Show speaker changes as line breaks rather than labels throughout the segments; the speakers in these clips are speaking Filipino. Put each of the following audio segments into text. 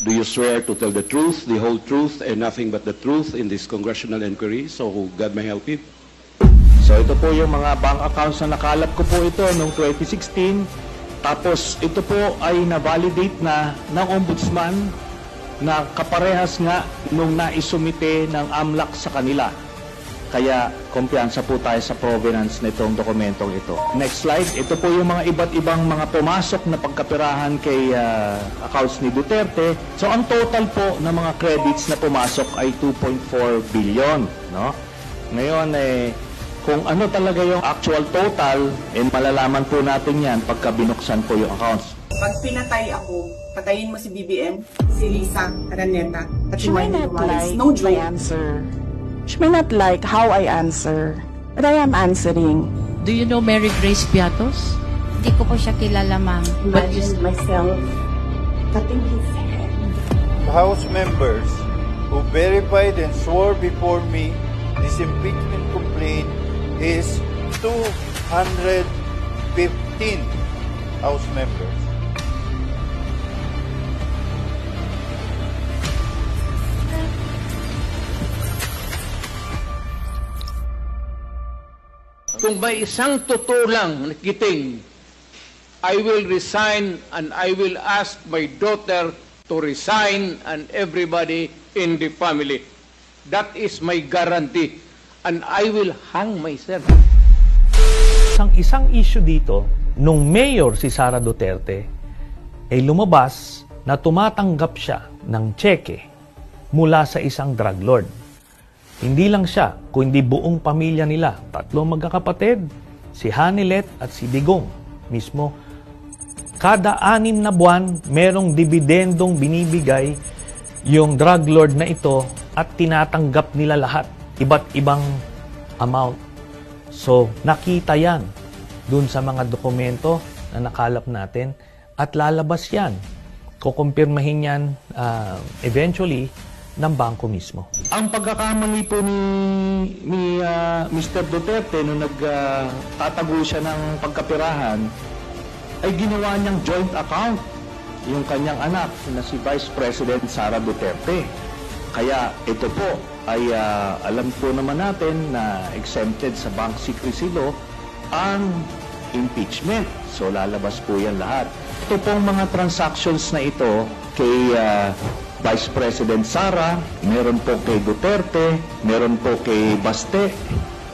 Do you swear to tell the truth, the whole truth, and nothing but the truth in this congressional inquiry? So God may help you.
So ito po yung mga bank accounts na nakalap ko po ito noong 2016. Tapos ito po ay na-validate na ng ombudsman na kaparehas nga nung naisumite ng AMLAC sa kanila. Kaya kumpiyansa po tayo sa provenance nitong dokumentong ito. Next slide. Ito po yung mga iba't ibang mga pumasok na pagkapirahan kay accounts ni Duterte. So ang total po ng mga credits na pumasok ay 2.4 billion. No? Ngayon, kung ano talaga yung actual total, malalaman po natin yan pagka binuksan po yung accounts.
Pag pinatay ako, patayin mo si BBM, si Lisa Araneta, at si Wendy Wallace. No joke.
She may not like how I answer, but I am answering.
Do you know Mary Grace Piatos?
Hindi ko po siya kilala, ma'am.
Imagine myself cutting his head.
The House members who verified and swore before me this impeachment complaint is 215 House members.
Kung may isang totoo lang nakiting, I will resign and I will ask my daughter to resign and everybody in the family. That is my guarantee. And I will hang myself.
Isang issue dito, nung mayor si Sara Duterte, ay lumabas na tumatanggap siya ng tseke mula sa isang drug lord. Hindi lang siya, kundi buong pamilya nila. 3 magkakapatid, si Hanilet at si Digong mismo. Kada 6 na buwan, merong dibidendong binibigay yung drug lord na ito at tinatanggap nila lahat. Iba't ibang amount. So, nakita yan dun sa mga dokumento na nakalap natin at lalabas yan. Kukumpirmahin yan eventually ng bangko mismo.
Ang pagkakamali po ni Mr. Duterte nung nagtatago siya ng pagkapirahan ay ginawa niyang joint account yung kanyang anak na si Vice President Sara Duterte. Kaya ito po ay alam po naman natin na exempted sa bank secrecy law ang impeachment. So lalabas po yan lahat. Ito pong mga transactions na ito kay Vice President Sara, meron po kay Duterte, meron po kay Baste,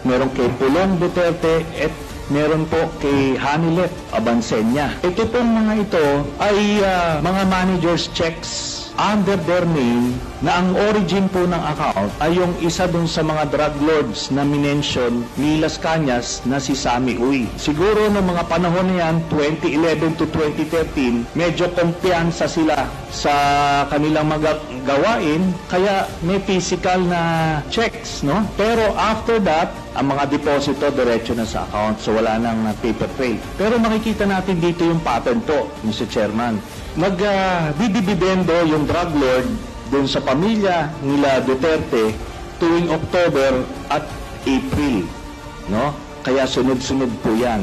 meron kay Pulong Duterte, at meron po kay Hanilet Abansenya. Ito pong mga ito ay mga managers checks under their name na ang origin po ng account ay yung isa dun sa mga drug lords na minention ni Las Cañas na si Sammy Uy. Siguro noong mga panahon na yan, 2011 to 2013, medyo kumpiyansa sila sa kanilang mga gawain, kaya may physical na checks, no? Pero after that, ang mga deposito diretso na sa account, so wala nang paper trail. Pero makikita natin dito yung pattern po, Mr. Chairman. Nagdidibidendo yung drug lord dun sa pamilya nila Duterte tuwing October at April, no? Kaya sunod-sunod po yan.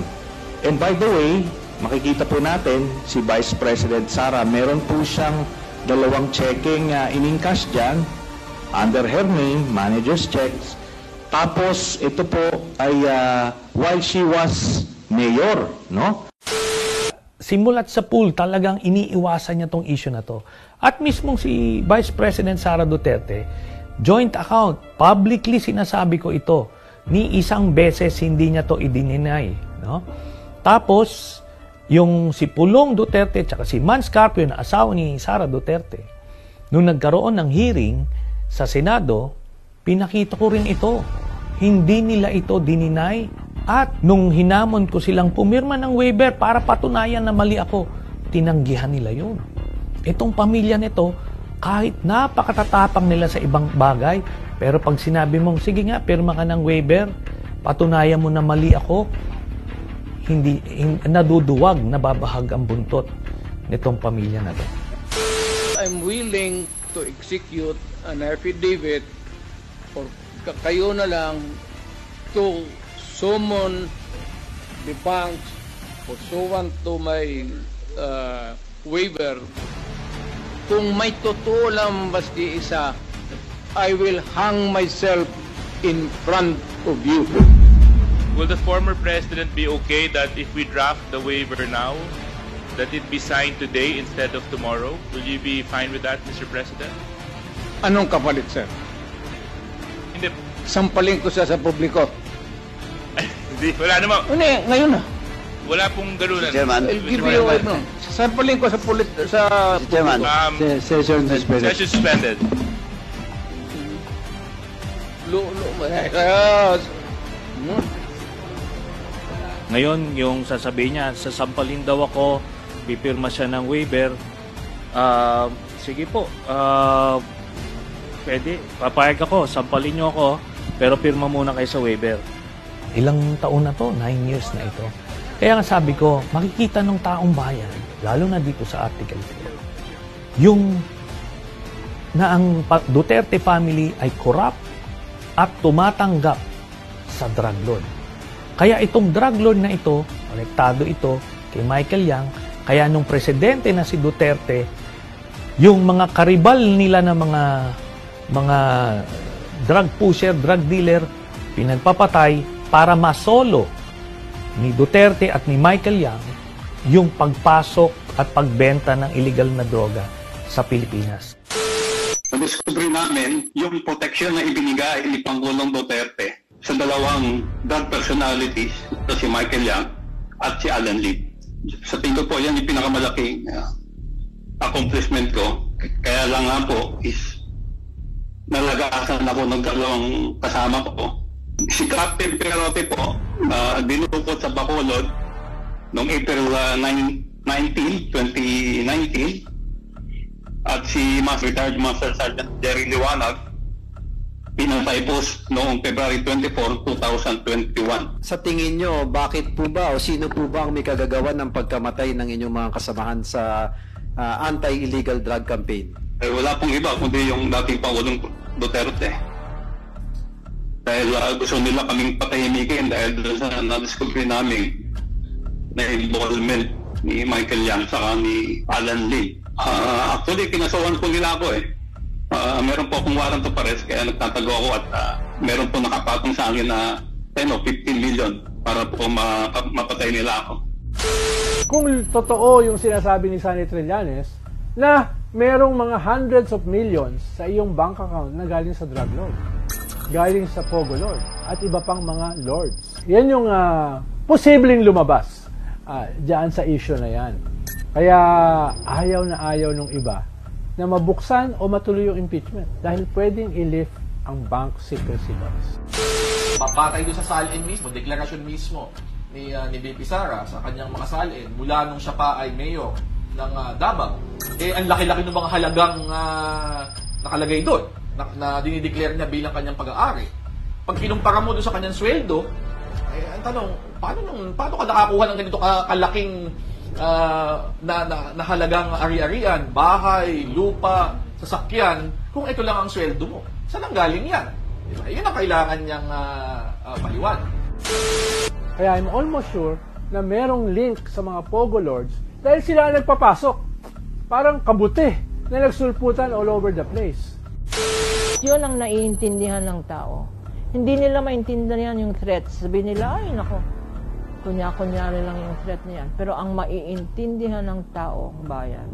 And by the way, makikita po natin si Vice President Sara, meron po siyang 2 checking in-encash dyan under her name, manager's checks. Tapos ito po ay while she was mayor, no?
Simulat sa pool, talagang iniiwasan niya tong issue na to. At mismong si Vice President Sara Duterte, joint account, publicly sinasabi ko ito, ni isang beses hindi niya to i-deny, no? Tapos, yung si Pulong Duterte at si Mans Carpio na asawa ni Sara Duterte, nung nagkaroon ng hearing sa Senado, pinakita ko rin ito. Hindi nila ito dininay. At nung hinamon ko silang pumirma ng waiver para patunayan na mali ako, tinanggihan nila yun. Itong pamilya nito, kahit napakatatapang nila sa ibang bagay, pero pag sinabi mong, sige nga, pirma ka ng waiver, patunayan mo na mali ako, hindi naduduwag, nababahag ang buntot nitong pamilya na to.
I'm willing to execute an affidavit or kayo na lang to summon the banks pursuant to my waiver kung may totoo lang basti isa, I will hang myself in front of you.
Will the former president be okay that if we draft the waiver now, that it be signed today instead of tomorrow? Will you be fine with that, Mr. President?
Anong kapalit, sir?
Hindi.
Sampalin ko siya sa publiko.
Hindi. Wala naman.
Hindi, ngayon na.
Wala pong ganunan.
Chairman.
I'll give you sampalin ko sa
Chairman,
Session suspended.
Ngayon, yung sasabihin niya, sasampalin daw ako, pipirma siya ng waiver. Sige po, pwede, papayag ako, sampalin niyo ako, pero pirma muna kayo sa waiver. Ilang taon na to? 9 years na ito. Kaya nga sabi ko, makikita ng taong bayan, lalo na dito sa Article 3, yung na ang Duterte family ay corrupt at tumatanggap sa drug lord. Kaya itong drug lord na ito, konektado ito kay Michael Yang, kaya nung presidente na si Duterte, yung mga karibal nila na mga drug pusher, drug dealer, pinagpapatay para masolo ni Duterte at ni Michael Yang yung pagpasok at pagbenta ng illegal na droga sa Pilipinas.
Nadiskubre namin yung protection na ibinigay ni Pangulong Duterte sa dalawang drug personalities na si Michael Yang at si Alan Lee. Sa tingin ko po, yan yung pinakamalaking accomplishment ko. Kaya lang nga po is nalagasan ako ng dalawang kasama ko. Si Captain Perote po, dinukot sa Bacolod noong April 19, 2019. At si Retired Master Sergeant Jerry Liwanag, pinatay po noong February 24, 2021.
Sa tingin nyo, bakit po ba o sino po ba ang may kagagawan ng pagkamatay ng inyong mga kasamahan sa anti-illegal drug campaign?
Wala pong iba kundi yung dating Pangulong Duterte. Dahil gusto nila kaming patahimikin dahil doon sa na-discovery namin na involvement ni Michael Yang saka ni Alan Lee. Actually, kinasawan po nila ako eh. Meron po akong warrant of arrest kaya nagtatago ako at meron po nakapatong sa akin na 10 o 15 million para po mapatay nila ako.
Kung totoo yung sinasabi ni Sonny Trillanes na merong mga hundreds of millions sa iyong bank account na galing sa drug lord, galing sa Pogo Lord at iba pang mga lords. Yan yung posibleng lumabas dyan sa issue na yan. Kaya ayaw na ayaw nung iba na mabuksan o matuloy yung impeachment dahil pwedeng i-lift ang bank secrecy laws.
Papatay doon sa salin mismo, deklarasyon mismo ni VP Sara sa kanyang mga salin mula nung siya pa ay mayor ng Davao. Ang laki-laki ng mga halagang nakalagay doon na dinideclare niya bilang kanyang pag-aari. Pag kinumpara mo doon sa kanyang sweldo, ang tanong, paano ka nakakuha ng ganito kalaking na halagang ari-arian, bahay, lupa, sasakyan, kung ito lang ang sweldo mo? Saan ang galing yan? Diba? Yun ang kailangan niyang paliwanag.
Kaya I'm almost sure na merong link sa mga Pogo Lords dahil sila ang nagpapasok. Parang kabuti na nagsulputan all over the place.
Yun ang naiintindihan ng tao. Hindi nila maintindihan yung threat. Sabi nila, ay nako, kunyari lang yung threat niyan. Pero ang maiintindihan ng tao, bayan,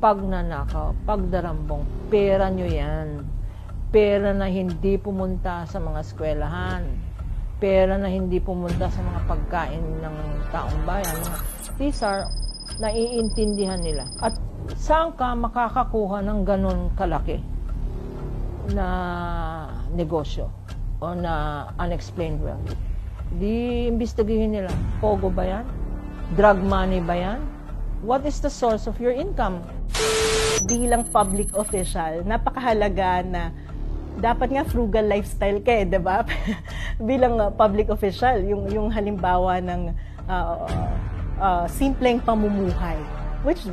pagnanakaw, pagdarambong, pera nyo yan. Pera na hindi pumunta sa mga eskwelahan. Pera na hindi pumunta sa mga pagkain ng taong bayan. These are naiintindihan nila. At saan ka makakakuha ng ganon kalaki na negosyo o na unexplained wealth? Di imbestigahin nila. Pogo ba yan? Drug money ba yan? What is the source of your income?
Bilang public official, napakahalaga na dapat nga frugal lifestyle ka eh, diba? Bilang public official, yung halimbawa ng simpleng pamumuhay, which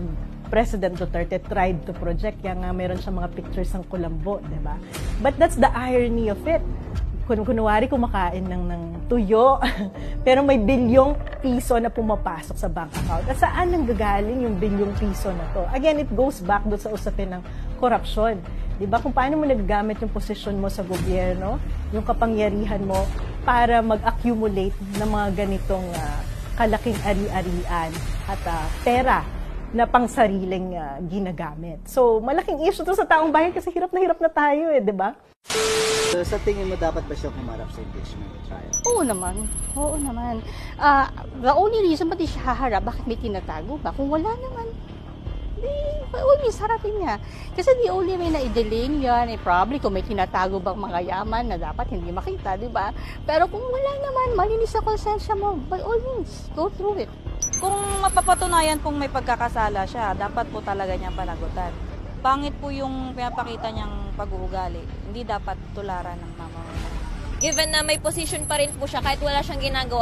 President Duterte tried to project, kaya nga meron siya mga pictures ng kulambo, diba? But that's the irony of it. kunwari kumakain ng tuyo, pero may bilyong piso na pumapasok sa bank account. At saan nanggagaling yung bilyong piso na to? Again, it goes back doon sa usapin ng korupsyon. Diba? Kung paano mo nagagamit yung posisyon mo sa gobyerno, yung kapangyarihan mo para mag-accumulate ng mga ganitong kalaking ari-arian at pera na pangsariling ginagamit. So, malaking issue to sa taong bayan kasi hirap na tayo di ba?
So, sa tingin mo, dapat ba siya humarap sa impeachment trial?
Oo naman. The only reason ba't di siya haharap, bakit may tinatago ba? Kung wala naman, always harapin niya. Kasi the only way na i-delay yan, probably kung may tinatago bang mga yaman na dapat hindi makita, di ba? Pero kung wala naman, malinis sa konsensya mo, by all means, go through it.
Kung mapapatunayan pong may pagkakasala siya, dapat po talaga niyang panagutan. Pangit po yung pinapakita niyang pag-uugali. Hindi dapat tularan ng mama.
Given na may position pa rin po siya kahit wala siyang ginagawa,